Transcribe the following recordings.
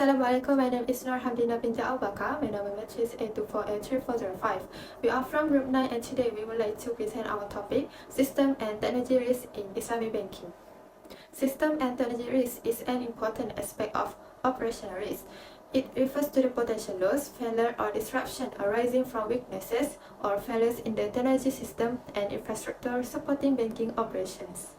Assalamualaikum, my name is Nur Hamdina binti Abubakar. My number is ATK20303. We are from Group 9 and today we would like to present our topic, System and Technology Risk in Islamic Banking. System and technology risk is an important aspect of operational risk. It refers to the potential loss, failure or disruption arising from weaknesses or failures in the technology system and infrastructure supporting banking operations.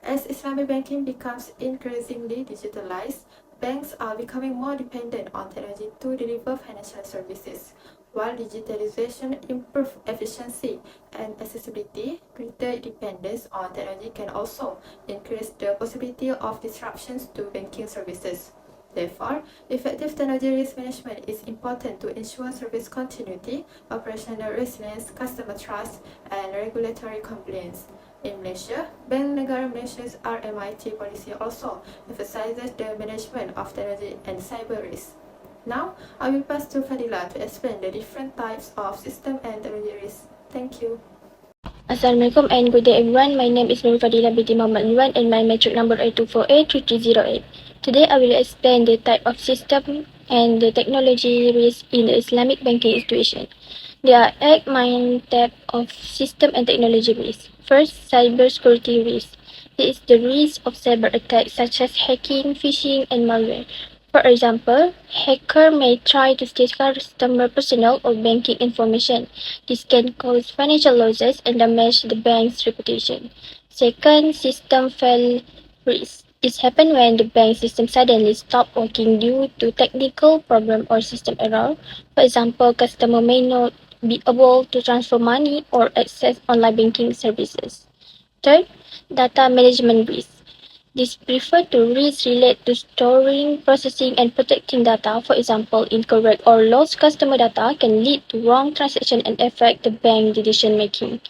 As Islamic banking becomes increasingly digitalized, banks are becoming more dependent on technology to deliver financial services. While digitalization improves efficiency and accessibility, greater dependence on technology can also increase the possibility of disruptions to banking services. Therefore, effective technology risk management is important to ensure service continuity, operational resilience, customer trust, and regulatory compliance. In Malaysia, Bank Negara Malaysia's RMIT policy also emphasizes the management of technology and cyber risk. Now, I will pass to Fadila to explain the different types of system and technology risk. Thank you. Assalamualaikum and good day everyone. My name is Nur Fadila binti Muhammad Iwan and my metric number is 82483308. Today I will explain the type of system and the technology risk in the Islamic banking institution. There are 8 main types of system and technology risk. First, cybersecurity risk. This is the risk of cyber attacks such as hacking, phishing, and malware. For example, hacker may try to steal customer personal or banking information. This can cause financial losses and damage the bank's reputation. Second, system fail risk. This happens when the bank system suddenly stops working due to technical problem or system error. For example, customer may not be able to transfer money or access online banking services. Third, data management risk. This refers to risks related to storing, processing, and protecting data. For example, incorrect or lost customer data can lead to wrong transaction and affect the bank decision making.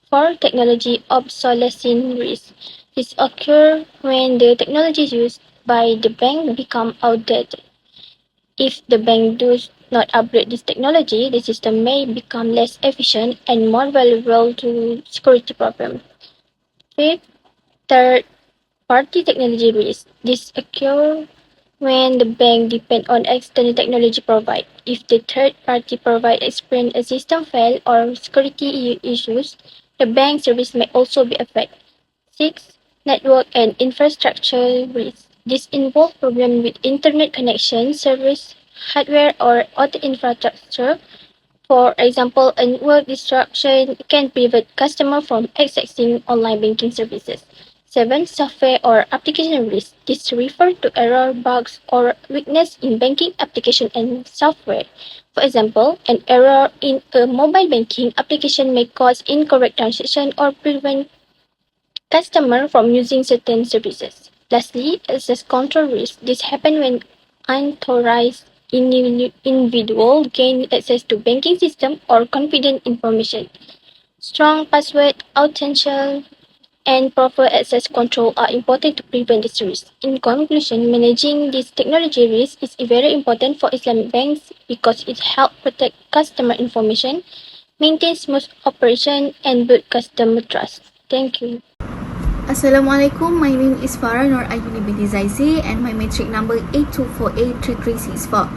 Fourth, technology obsolescence risk. This occurs when the technology used by the bank become outdated. If the bank does not upgrade this technology, the system may become less efficient and more vulnerable to security problems. Fifth, third-party technology risk. This occurs when the bank depends on external technology provider. If the third-party provider experience a system fail or security issues, the bank service may also be affected. Six, network and infrastructure risk. This involves problems with internet connection, service, hardware, or other infrastructure. For example, a network disruption can prevent customers from accessing online banking services. 7. Software or application risk. This refers to error, bugs, or weakness in banking application and software. For example, an error in a mobile banking application may cause incorrect transaction or prevent customer from using certain services. Lastly, access control risk. This happens when unauthorized individual gain access to banking system or confidential information. Strong password, authentication, and proper access control are important to prevent this risk. In conclusion, managing this technology risk is very important for Islamic banks because it helps protect customer information, maintain smooth operation, and build customer trust. Thank you. Assalamualaikum, my name is Farah Nur Ayuni binti Zaizi and my metric number 82483364.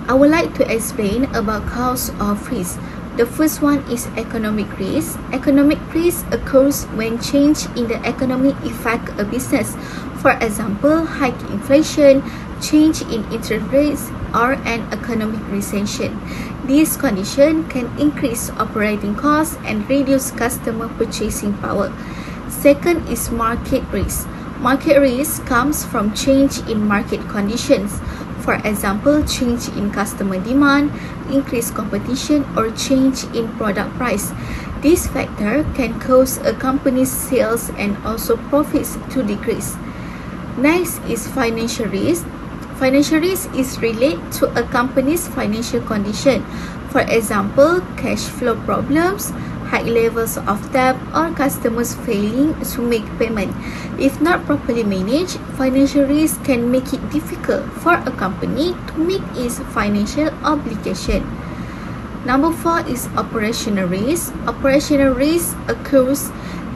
I would like to explain about cause of risk. The first one is economic risk. Economic risk occurs when change in the economy affect a business. For example, high inflation, change in interest rates, or an economic recession. This condition can increase operating costs and reduce customer purchasing power. Second is market risk. Market risk comes from change in market conditions. For example, change in customer demand, increased competition, or change in product price. This factor can cause a company's sales and also profits to decrease. Next is financial risk. Financial risk is related to a company's financial condition. For example, cash flow problems, high levels of debt, or customers failing to make payment. If not properly managed, financial risk can make it difficult for a company to meet its financial obligation. Number 4 is operational risk. Operational risk occurs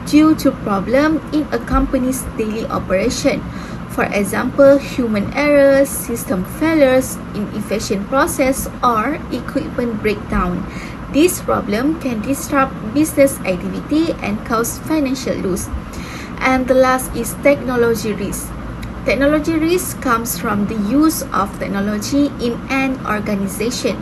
due to problem in a company's daily operation. For example, human errors, system failures, inefficient process, or equipment breakdown. This problem can disrupt business activity and cause financial loss. And the last is technology risk. Technology risk comes from the use of technology in an organization.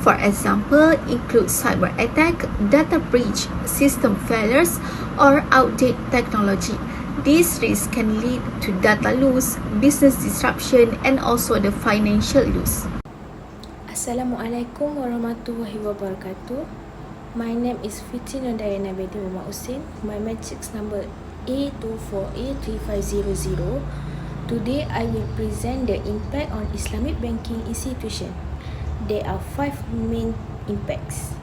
For example, include cyber attack, data breach, system failures, or outdated technology. These risks can lead to data loss, business disruption, and also the financial loss. Assalamualaikum warahmatullahi wabarakatuh. My name is Fiti Nondayana binti Muhammad Hussein. My matrix number A2483500. Today I will present the impact on Islamic banking institution. There are 5 main impacts.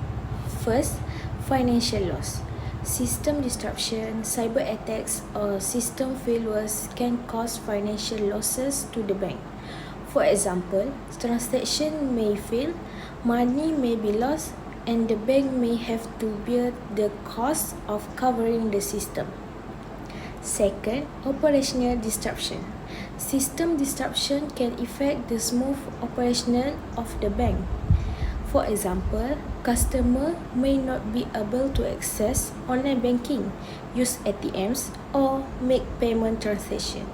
First, financial loss. System disruption, cyber attacks, or system failures can cause financial losses to the bank. For example, transaction may fail, money may be lost, and the bank may have to bear the cost of covering the system. Second, operational disruption. System disruption can affect the smooth operational of the bank. For example, customer may not be able to access online banking, use ATMs, or make payment transaction.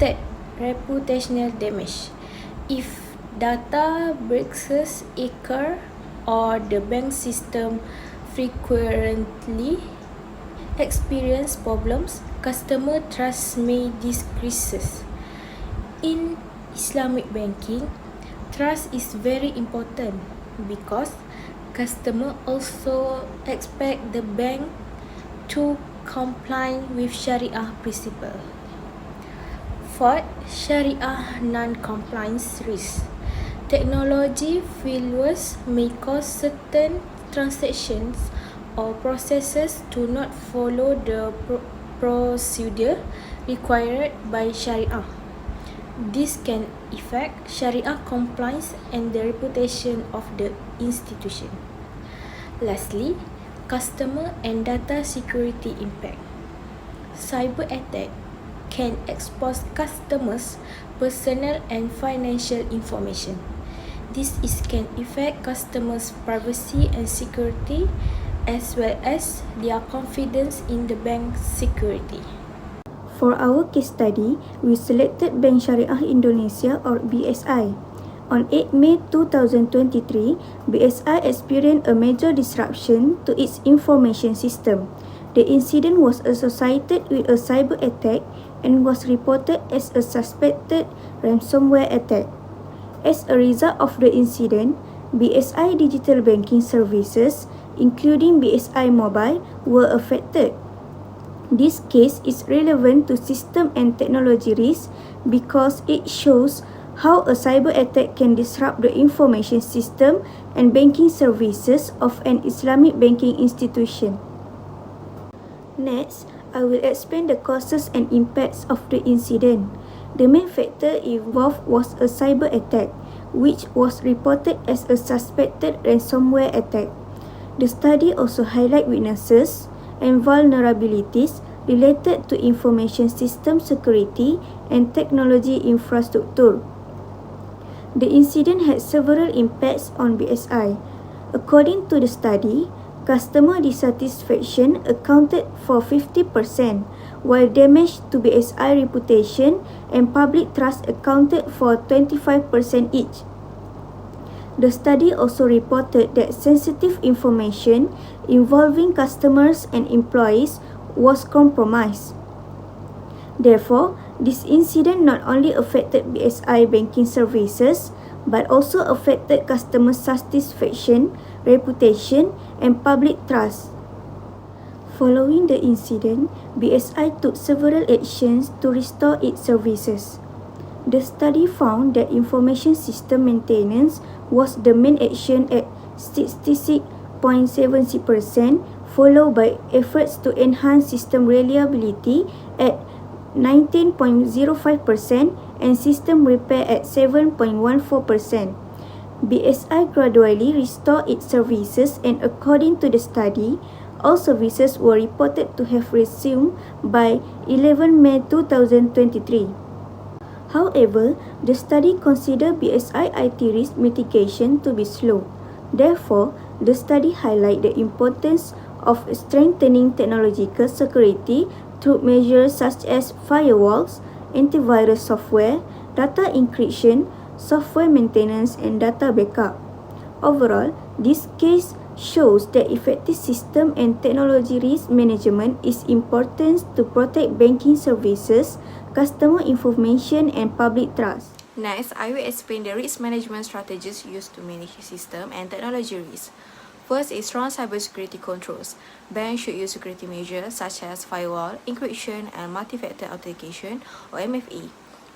Third, reputational damage. If data breaches occur or the bank system frequently experience problems, customer trust may decrease. In Islamic banking, trust is very important because customer also expect the bank to comply with Sharia principle. Fourth, Sharia non-compliance risk. Technology failures may cause certain transactions or processes to not follow the procedure required by Sharia. This can affect Sharia compliance and the reputation of the institution. Lastly, customer and data security impact. Cyber attack can expose customers' personal and financial information. This can affect customers' privacy and security, as well as their confidence in the bank's security. For our case study, we selected Bank Syariah Indonesia or BSI. On 8 May 2023, BSI experienced a major disruption to its information system. The incident was associated with a cyber attack and was reported as a suspected ransomware attack. As a result of the incident, BSI digital banking services, including BSI Mobile, were affected. This case is relevant to system and technology risk because it shows how a cyber attack can disrupt the information system and banking services of an Islamic banking institution. Next, I will explain the causes and impacts of the incident. The main factor involved was a cyber attack, which was reported as a suspected ransomware attack. The study also highlights weaknesses and vulnerabilities related to information system security and technology infrastructure. The incident had several impacts on BSI. According to the study, customer dissatisfaction accounted for 50%, while damage to BSI reputation and public trust accounted for 25% each. The study also reported that sensitive information involving customers and employees was compromised. Therefore, this incident not only affected BSI banking services but also affected customer satisfaction, reputation, and public trust. Following the incident, BSI took several actions to restore its services. The study found that information system maintenance was the main action at 66.70%, followed by efforts to enhance system reliability at 19.05% and system repair at 7.14%. BSI gradually restored its services, and according to the study, All services were reported to have resumed by 11 May 2023. However, the study considered BSI IT risk mitigation to be slow. Therefore, the study highlighted the importance of strengthening technological security through measures such as firewalls, antivirus software, data encryption, software maintenance, and data backup. Overall, this case shows that effective system and technology risk management is important to protect banking services, customer information, and public trust. Next, I will explain the risk management strategies used to manage system and technology risk. First is strong cybersecurity controls. Banks should use security measures such as firewall, encryption, and multi-factor authentication or MFA.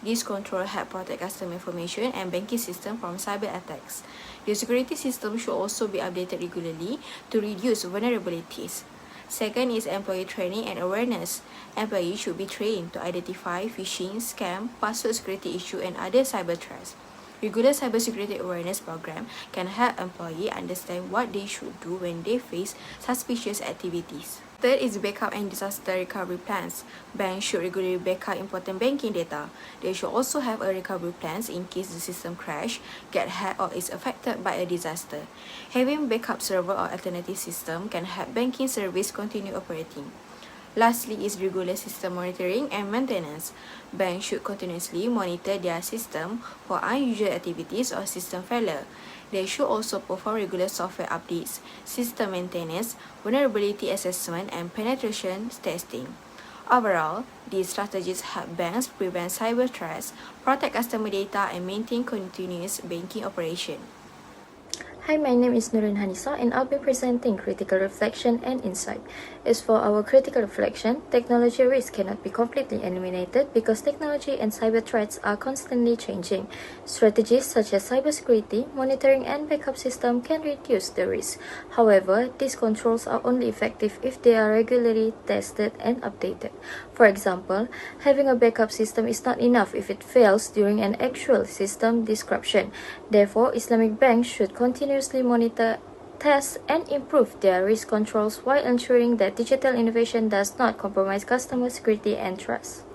These controls help protect customer information and banking system from cyber attacks. The security system should also be updated regularly to reduce vulnerabilities. Second is employee training and awareness. Employees should be trained to identify phishing, scam, password security issue, and other cyber threats. Regular cybersecurity awareness program can help employees understand what they should do when they face suspicious activities. Third is backup and disaster recovery plans. Banks should regularly backup important banking data. They should also have a recovery plans in case the system crash, get hacked, or is affected by a disaster. Having backup server or alternative system can help banking service continue operating. Lastly is regular system monitoring and maintenance. Banks should continuously monitor their system for unusual activities or system failure. They should also perform regular software updates, system maintenance, vulnerability assessment, and penetration testing. Overall, these strategies help banks prevent cyber threats, protect customer data, and maintain continuous banking operation. Hi, my name is Nurun Hanisa and I'll be presenting critical reflection and insight. As for our critical reflection, technology risk cannot be completely eliminated because technology and cyber threats are constantly changing. Strategies such as cybersecurity, monitoring, and backup system can reduce the risk. However, these controls are only effective if they are regularly tested and updated. For example, having a backup system is not enough if it fails during an actual system disruption. Therefore, Islamic banks should continuously monitor, test, and improve their risk controls while ensuring that digital innovation does not compromise customer security and trust.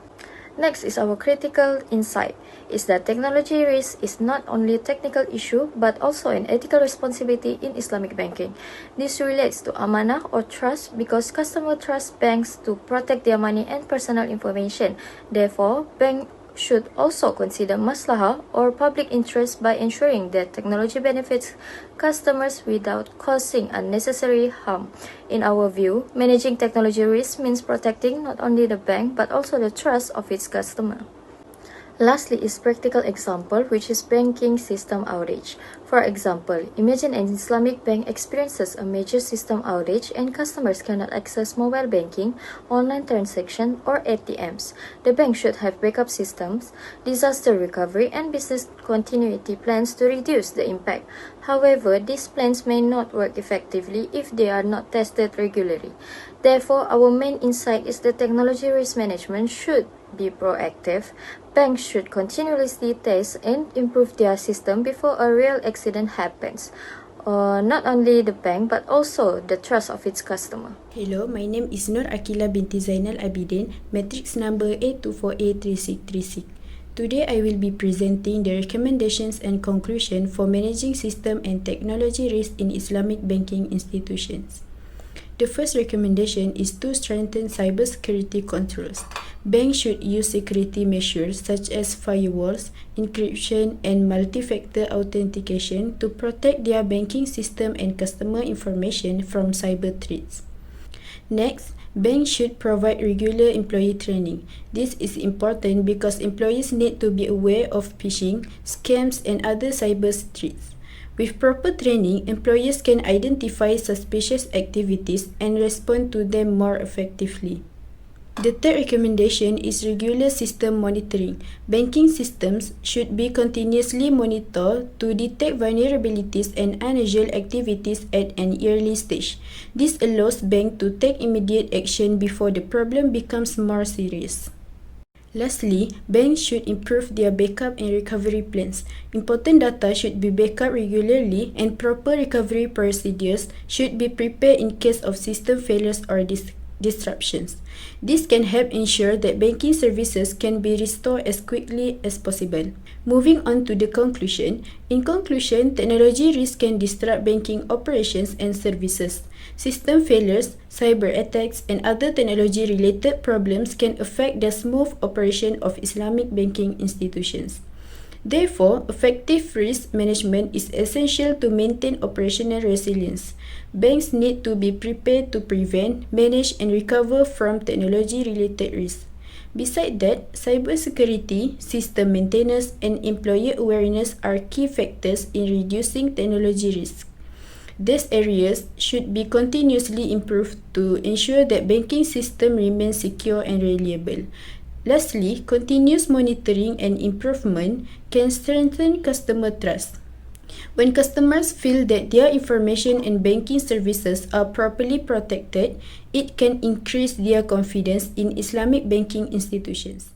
Next is our critical insight, is that technology risk is not only a technical issue but also an ethical responsibility in Islamic banking. This relates to amanah or trust because customers trust banks to protect their money and personal information. Therefore, banks should also consider maslahah or public interest by ensuring that technology benefits customers without causing unnecessary harm. In our view, managing technology risk means protecting not only the bank but also the trust of its customer. Lastly is practical example, which is banking system outage. For example, imagine an Islamic bank experiences a major system outage and customers cannot access mobile banking, online transaction, or ATMs. The bank should have backup systems, disaster recovery, and business continuity plans to reduce the impact. However, these plans may not work effectively if they are not tested regularly. Therefore, our main insight is that technology risk management should be proactive. Banks should continuously test and improve their system before a real accident happens. Not only the bank but also the trust of its customer. Hello, my name is Nur Akila binti Zainal Abidin, matrix number A2483636. Today I will be presenting the recommendations and conclusion for managing system and technology risk in Islamic banking institutions. The first recommendation is to strengthen cybersecurity controls. Banks should use security measures such as firewalls, encryption, and multi-factor authentication to protect their banking system and customer information from cyber threats. Next, banks should provide regular employee training. This is important because employees need to be aware of phishing, scams, and other cyber threats. With proper training, employees can identify suspicious activities and respond to them more effectively. The third recommendation is regular system monitoring. Banking systems should be continuously monitored to detect vulnerabilities and unusual activities at an early stage. This allows banks to take immediate action before the problem becomes more serious. Lastly, banks should improve their backup and recovery plans. Important data should be backed up regularly and proper recovery procedures should be prepared in case of system failures or disruptions. This can help ensure that banking services can be restored as quickly as possible. Moving on to the conclusion. In conclusion, technology risk can disrupt banking operations and services. System failures, cyber attacks, and other technology-related problems can affect the smooth operation of Islamic banking institutions. Therefore, effective risk management is essential to maintain operational resilience. Banks need to be prepared to prevent, manage, and recover from technology-related risks. Besides that, cybersecurity, system maintenance, and employee awareness are key factors in reducing technology risk. These areas should be continuously improved to ensure that banking system remains secure and reliable. Lastly, continuous monitoring and improvement can strengthen customer trust. When customers feel that their information and banking services are properly protected, it can increase their confidence in Islamic banking institutions.